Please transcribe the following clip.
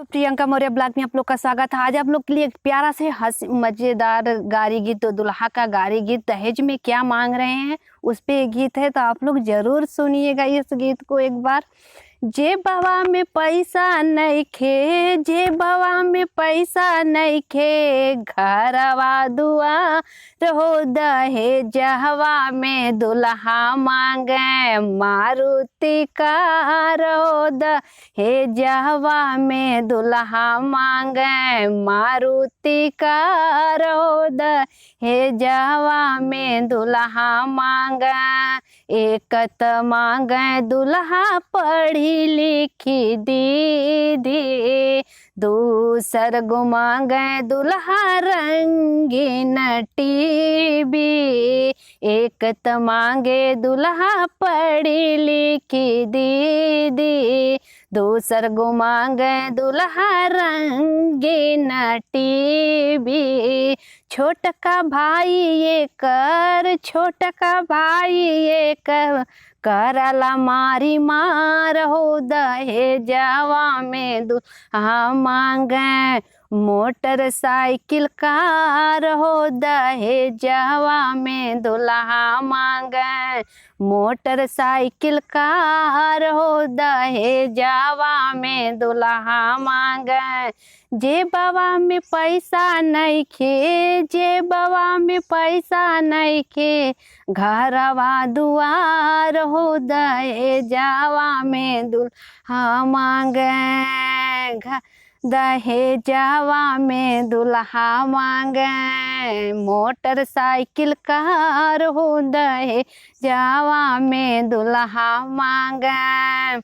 Priyanka Maurya blog में आप लोग का स्वागत है। आज आप लोग के लिए एक प्यारा से हंसी मजेदार गारी गीत, तो दुल्हा का गारी गीत दहेज में क्या मांग रहे हैं उस पे गीत है, तो आप लोग जरूर सुनिएगा इस गीत को एक बार। जे बाबा में पैसा नइखे, जे बाबा में पैसा नइखे, घरवा दुआर हो दहेजवा में दुल्हा मांगे मारुति कार हो दहेजवा में दुल्हा मांगे मारुति कार हो दहेजवा में दुल्हा मांगे। एक त मांगे दुल्हा पढ़ी लिखी दीदी, दूसर गो मांगे दुल्हा रंगीन टीवी। एक त मांगे दुल्हा पढ़ी लिखी दीदी, दूसर गो मांगे दुल्हा रंगीन टीवी। छोटका भाई ये कर, छोटका भाई ये कर, करला मारी मार हो दहेजवा में दुल्हा मांगे मोटरसाइकिल कार हो दहेजवा में दुल्हा मांगे मोटरसाइकिल कार हो दहेजवा में दुल्हा मांगे। जे बाबा में पैसा नइखे, जे बाबा में पैसा नइखे, घरवा दुआर हो दहेजवा में दुल्हा मांगे दहेजवा में दुल्हा मांगे मोटरसाइकिल कार हो दहेजवा में दुल्हा मांगे।